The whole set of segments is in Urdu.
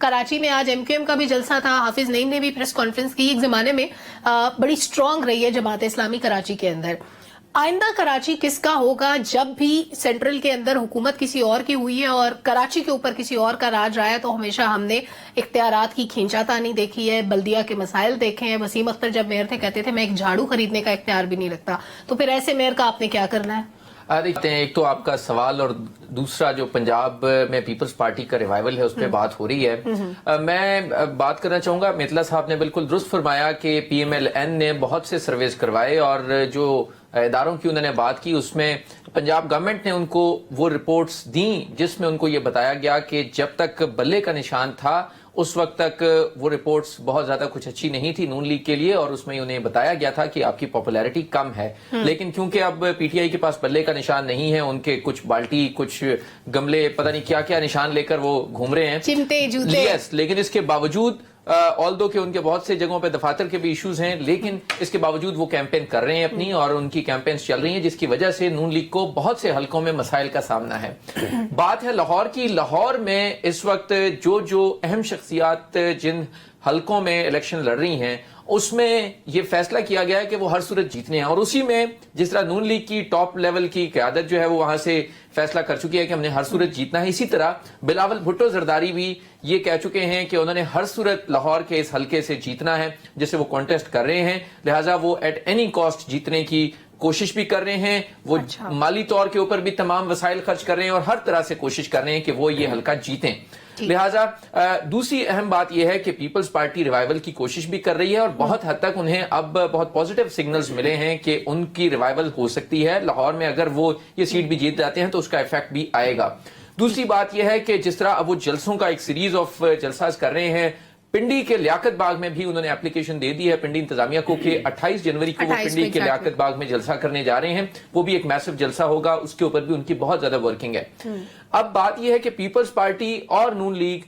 کراچی میں آج ایم کیو ایم کا بھی جلسہ تھا, حافظ نعیم نے بھی پریس کانفرنس کی. ایک زمانے میں بڑی سٹرونگ رہی ہے جماعت اسلامی کراچی کے اندر. آئندہ کراچی کس کا ہوگا؟ جب بھی سینٹرل کے اندر حکومت کسی اور کی ہوئی ہے اور کراچی کے اوپر کسی اور کا راج رہا ہے تو ہمیشہ ہم نے اختیارات کی کھینچا تانی دیکھی ہے, بلدیہ کے مسائل دیکھے ہیں. وسیم اختر جب میئر تھے کہتے تھے میں ایک جھاڑو خریدنے کا اختیار بھی نہیں رکھتا. تو پھر ایسے میئر کا آپ نے کیا کرنا ہے؟ دیکھتے ہیں, ایک تو آپ کا سوال اور دوسرا جو پنجاب میں پیپلز پارٹی کا ریوائول ہے اس پہ بات ہو رہی ہے. میں بات کرنا چاہوں گا, میتلا صاحب نے بالکل درست فرمایا کہ پی ایم ایل این نے بہت سے سرویز کروائے اور جو اداروں کی انہوں نے بات کی اس میں پنجاب گورنمنٹ نے ان کو وہ رپورٹس دیں جس میں ان کو یہ بتایا گیا کہ جب تک بلے کا نشان تھا اس وقت تک وہ رپورٹس بہت زیادہ کچھ اچھی نہیں تھی نون لیگ کے لیے, اور اس میں انہیں بتایا گیا تھا کہ آپ کی پاپولیرٹی کم ہے. لیکن کیونکہ اب پی ٹی آئی کے پاس بلے کا نشان نہیں ہے, ان کے کچھ بالٹی کچھ گملے پتہ نہیں کیا کیا نشان لے کر وہ گھوم رہے ہیں, چمٹے جوتے, لیکن اس کے باوجود آلدو کہ ان کے بہت سے جگہوں پہ دفاتر کے بھی ایشوز ہیں, لیکن اس کے باوجود وہ کیمپین کر رہے ہیں اپنی, اور ان کی کیمپینز چل رہی ہیں جس کی وجہ سے نون لیگ کو بہت سے حلقوں میں مسائل کا سامنا ہے. بات ہے لاہور کی. لاہور میں اس وقت جو اہم شخصیات جن حلقوں میں الیکشن لڑ رہی ہیں اس میں یہ فیصلہ کیا گیا ہے کہ وہ ہر صورت جیتنے ہیں, اور اسی میں جس طرح نون لیگ کی ٹاپ لیول کی قیادت جو ہے وہ وہاں سے فیصلہ کر چکی ہے کہ ہم نے ہر صورت جیتنا ہے, اسی طرح بلاول بھٹو زرداری بھی یہ کہہ چکے ہیں کہ انہوں نے ہر صورت لاہور کے اس حلقے سے جیتنا ہے جسے وہ کانٹیسٹ کر رہے ہیں, لہٰذا وہ ایٹ اینی کاسٹ جیتنے کی کوشش بھی کر رہے ہیں. وہ مالی طور کے اوپر بھی تمام وسائل خرچ کر رہے ہیں اور ہر طرح سے کوشش کر رہے ہیں کہ وہ یہ حلقہ جیتیں. لہٰذا دوسری اہم بات یہ ہے کہ پیپلز پارٹی ریوائول کی کوشش بھی کر رہی ہے, اور بہت حد تک انہیں اب بہت پازیٹیو سگنلز ملے ہیں کہ ان کی ریوائول ہو سکتی ہے. لاہور میں اگر وہ یہ سیٹ بھی جیت جاتے ہیں تو اس کا ایفیکٹ بھی آئے گا. دوسری بات یہ ہے کہ جس طرح اب وہ جلسوں کا ایک سیریز آف جلساز کر رہے ہیں, پنڈی کے لیاقت باغ میں بھی انہوں نے اپلیکیشن دے دی ہے پنڈی انتظامیہ کو کہ 28 جنوری کو وہ پنڈی کے لیاقت باغ میں جلسہ کرنے جا رہے ہیں. وہ بھی ایک میسو جلسہ ہوگا, اس کے اوپر بھی ان کی بہت زیادہ ورکنگ ہے. اب بات یہ ہے کہ پیپلز پارٹی اور نون لیگ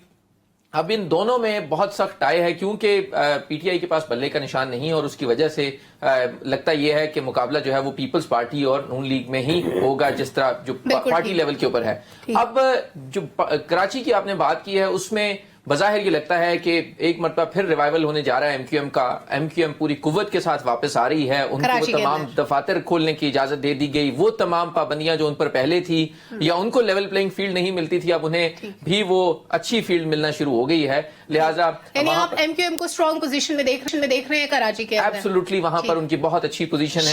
اب ان دونوں میں بہت سخت ٹائی ہے, کیونکہ پی ٹی آئی کے پاس بلے کا نشان نہیں, اور اس کی وجہ سے لگتا یہ ہے کہ مقابلہ جو ہے وہ پیپلز پارٹی اور نون لیگ میں ہی ہوگا جس طرح جو پارٹی لیول کے اوپر ہے. اب جو کراچی کی آپ نے بات کی ہے اس میں بظاہر یہ لگتا ہے کہ ایک مرتبہ پھر ریوائول ہونے جا رہا ہے ایم کیو ایم کا. ایم کیو ایم پوری قوت کے ساتھ واپس آ رہی ہے, ان کو تمام دفاتر کھولنے کی اجازت دے دی گئی, وہ تمام پابندیاں جو ان پر پہلے تھی یا ان کو لیول پلینگ فیلڈ نہیں ملتی تھی اب انہیں بھی وہ اچھی فیلڈ ملنا شروع ہو گئی ہے. لہٰذا آپ ایم کیو ایم کو اسٹرانگ پوزیشن میں دیکھ رہے ہیں کراچی کے اندر. ایبسولوٹلی وہاں پر ان کی بہت اچھی پوزیشن ہے.